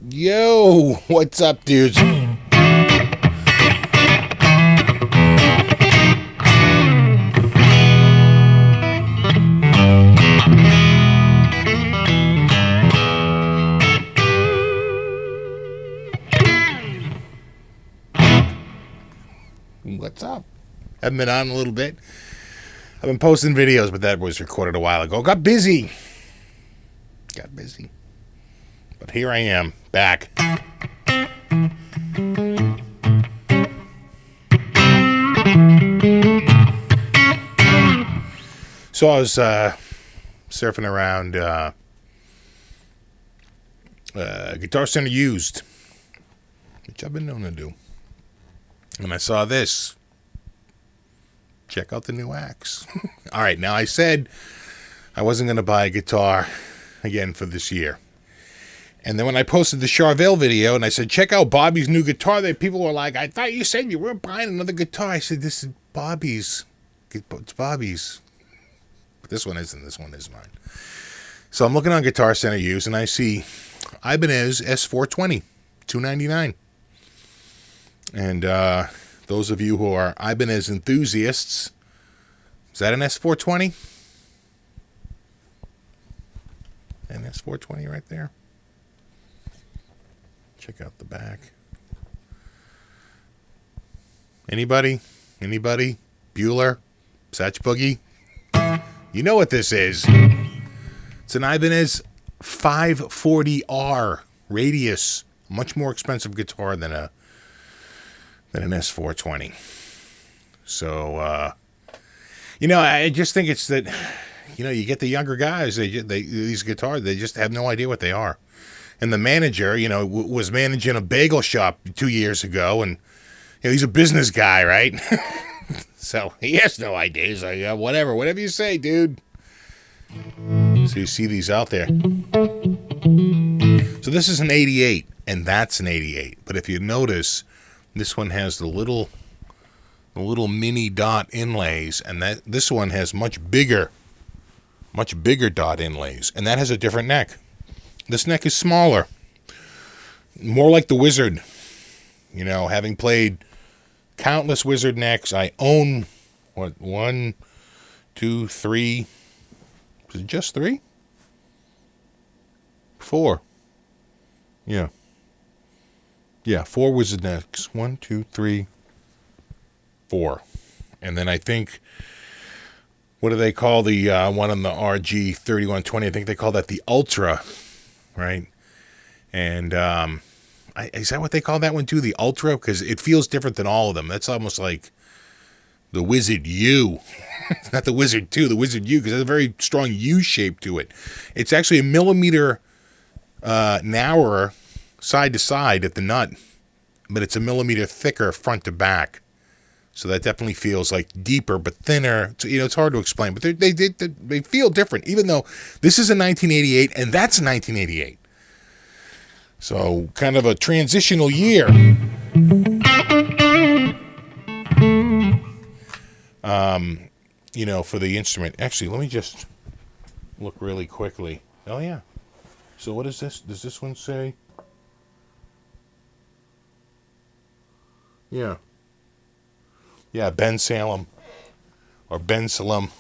Yo, what's up, dudes? What's up? Haven't been on a little bit. I've been posting videos, but that was recorded a while ago. Got busy. But here I am, back. So I was surfing around Guitar Center used, which I've been known to do. And I saw this. Check out the new axe. All right, now I said I wasn't going to buy a guitar again for this year. And then when I posted the Charvel video and I said, check out Bobby's new guitar, people were like, I thought you said you weren't buying another guitar. I said, this is Bobby's. It's Bobby's. But this one isn't. This one is mine. So I'm looking on Guitar Center used and I see Ibanez S420, $299. And those of you who are Ibanez enthusiasts, is that an S420? An S420 right there. Check out the back. Anybody? Bueller? Satch Boogie? You know what this is. It's an Ibanez 540R Radius. Much more expensive guitar than an S420. So, I just think it's that, you get the younger guys, these guitars, they just have no idea what they are. And the manager, was managing a bagel shop 2 years ago, and he's a business guy, right? So he has no idea. He's like, yeah, whatever you say, dude. So you see these out there. So this is an 88, and that's an 88. But if you notice, this one has the little mini dot inlays, and this one has much bigger dot inlays, and that has a different neck. This neck is smaller, more like the Wizard. Having played countless Wizard necks, I own, 1, 2, 3, is it just 3? 4. Yeah, 4 Wizard necks, 1, 2, 3, 4. And then I think, what do they call the one on the RG3120? I think they call that the Ultra, right? And is that what they call that one too, the Ultra? Because it feels different than all of them. That's almost like the Wizard U. Not the Wizard 2, the Wizard U, because it has a very strong U shape to it. It's actually a millimeter narrower side to side at the nut, but it's a millimeter thicker front to back. So that definitely feels like deeper but thinner. It's hard to explain, but they feel different, even though this is a 1988 and that's a 1988. So kind of a transitional year. For the instrument. Actually, let me just look really quickly. Oh yeah. So what is this? Does this one say? Yeah. Yeah, Ben Salem, or Ben Salem,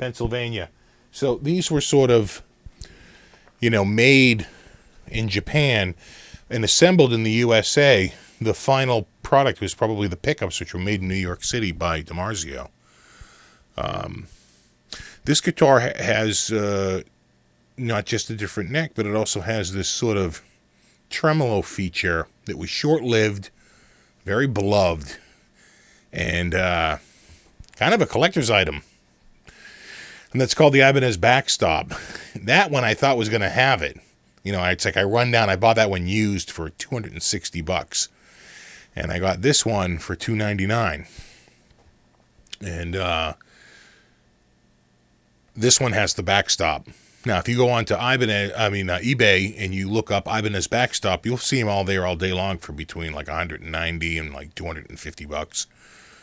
Pennsylvania. So these were sort of, made in Japan and assembled in the USA. The final product was probably the pickups, which were made in New York City by DiMarzio. This guitar has not just a different neck, but it also has this sort of tremolo feature that was short-lived, very beloved, and kind of a collector's item. And that's called the Ibanez Backstop. That one I thought was going to have it. It's like I bought that one used for $260. And I got this one for $299. And this one has the backstop. Now, if you go on to eBay and you look up Ibanez Backstop, you'll see them all there all day long for between like $190 and like $250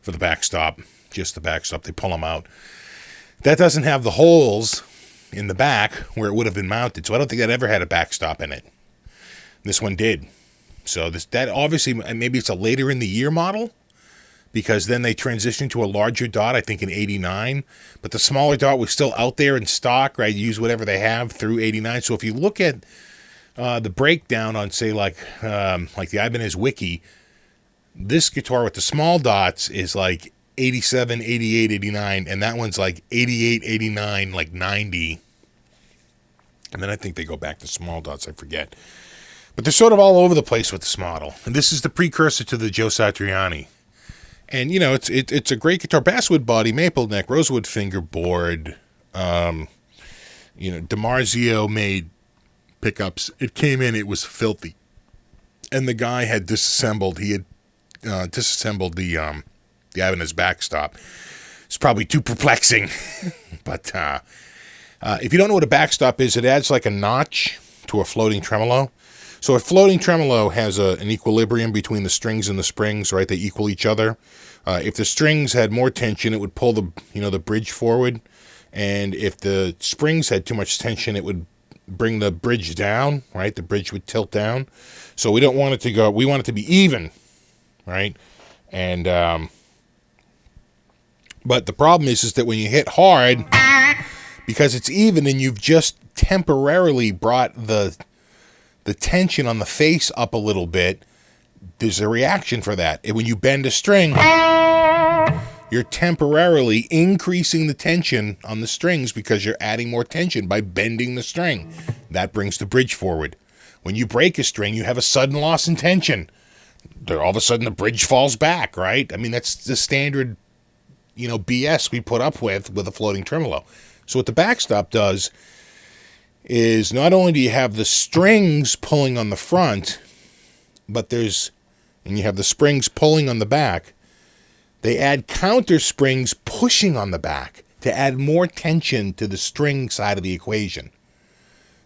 for the backstop. Just the backstop. They pull them out. That doesn't have the holes in the back where it would have been mounted, so I don't think that ever had a backstop in it. This one did. So that obviously, maybe it's a later in the year model, because then they transitioned to a larger dot, I think in 89. But the smaller dot was still out there in stock, right? Use whatever they have through 89. So if you look at the breakdown on, say, like the Ibanez Wiki, this guitar with the small dots is like 87, 88, 89, and that one's like 88, 89, like 90. And then I think they go back to small dots, I forget. But they're sort of all over the place with this model. And this is the precursor to the Joe Satriani. And, you know, it's a great guitar. Basswood body, maple neck, rosewood fingerboard. You know, DiMarzio made pickups. It came in, it was filthy. And the guy had disassembled. He had disassembled the Ibanez backstop. It's probably too perplexing. But if you don't know what a backstop is, it adds like a notch to a floating tremolo. So a floating tremolo has an equilibrium between the strings and the springs, right? They equal each other. If the strings had more tension, it would pull the bridge forward. And if the springs had too much tension, it would bring the bridge down, right? The bridge would tilt down. So we don't want it to go, we want it to be even, right? And, but the problem is that when you hit hard, because it's even and you've just temporarily brought the tension on the face up a little bit, there's a reaction for that. And when you bend a string, you're temporarily increasing the tension on the strings because you're adding more tension by bending the string. That brings the bridge forward. When you break a string, you have a sudden loss in tension. All of a sudden, the bridge falls back, right? I mean, that's the standard, BS we put up with a floating tremolo. So what the backstop does is not only do you have the strings pulling on the front, but and you have the springs pulling on the back, they add counter springs pushing on the back to add more tension to the string side of the equation.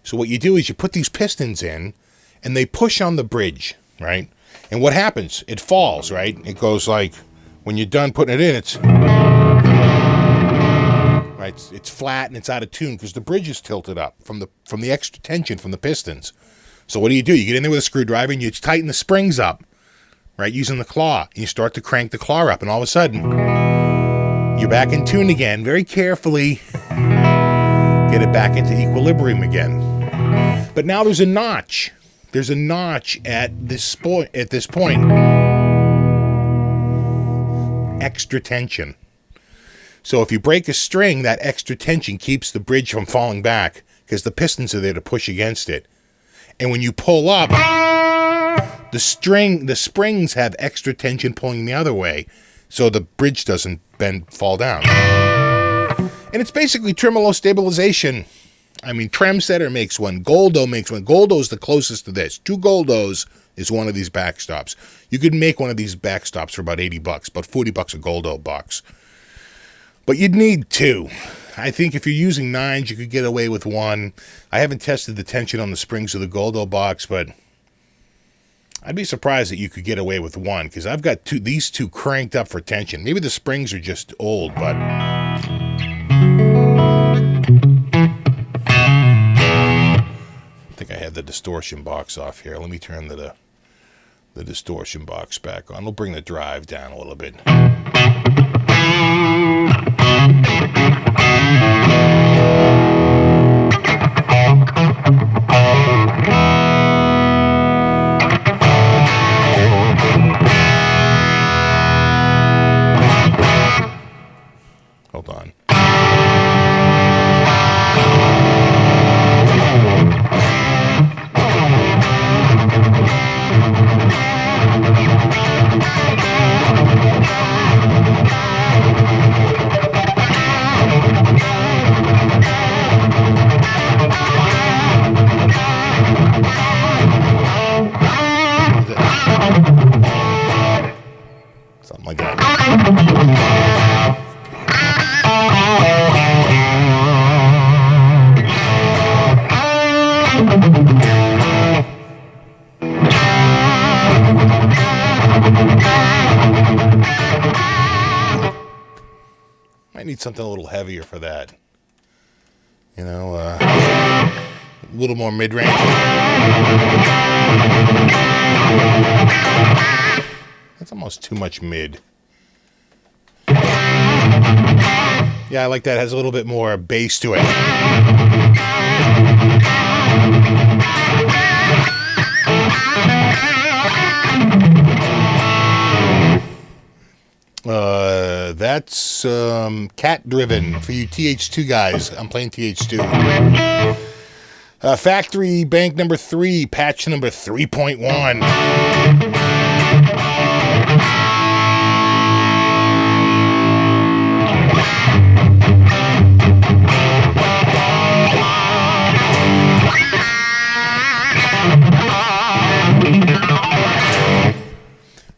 So what you do is you put these pistons in, and they push on the bridge, right? And what happens? It falls, right? It goes like, when you're done putting it in, it's flat and it's out of tune because the bridge is tilted up from the extra tension from the pistons. So what do? You get in there with a screwdriver and you tighten the springs up, right, using the claw. And you start to crank the claw up, and all of a sudden, you're back in tune again. Very carefully get it back into equilibrium again. But now there's a notch. There's a notch at this point. Extra tension. So if you break a string, that extra tension keeps the bridge from falling back because the pistons are there to push against it. And when you pull up, the springs have extra tension pulling the other way, so the bridge doesn't fall down. And it's basically tremolo stabilization. I mean, Tremsetter makes one. Goldo makes one. Goldo's the closest to this. 2 Goldos is one of these backstops. You could make one of these backstops for about $80, about $40 a Goldo box. But you'd need 2. I think if you're using 9s, you could get away with 1. I haven't tested the tension on the springs of the Goldo box, but I'd be surprised that you could get away with 1, because I've got these two cranked up for tension. Maybe the springs are just old, but I think I had the distortion box off here. Let me turn the distortion box back on. We'll bring the drive down a little bit. Hold on. Something like that. Might need something a little heavier for that. A little more mid-range. Almost too much mid. Yeah, I like that. It has a little bit more bass to it. That's cat driven for you TH2 guys. I'm playing TH2. Factory bank number 3, patch number 3.1.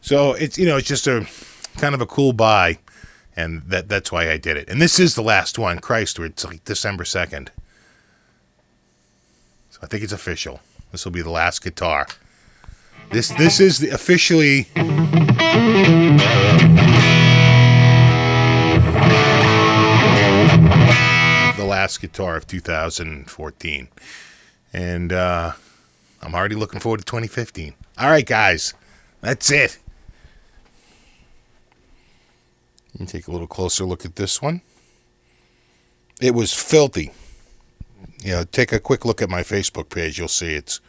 So it's, you know, it's just a kind of a cool buy, and that's why I did it. And this is the last one. Christ, it's like December 2nd. So I think it's official. This will be the last guitar. This is officially the last guitar of 2014. And I'm already looking forward to 2015. All right, guys. That's it. Let me take a little closer look at this one. It was filthy. You know, take a quick look at my Facebook page. You'll see it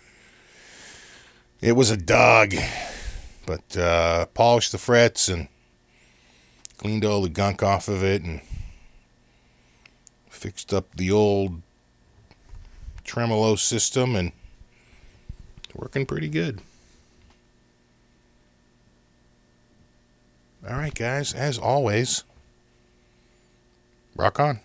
was a dog. But polished the frets and cleaned all the gunk off of it and fixed up the old tremolo system, and it's working pretty good. All right, guys, as always, rock on.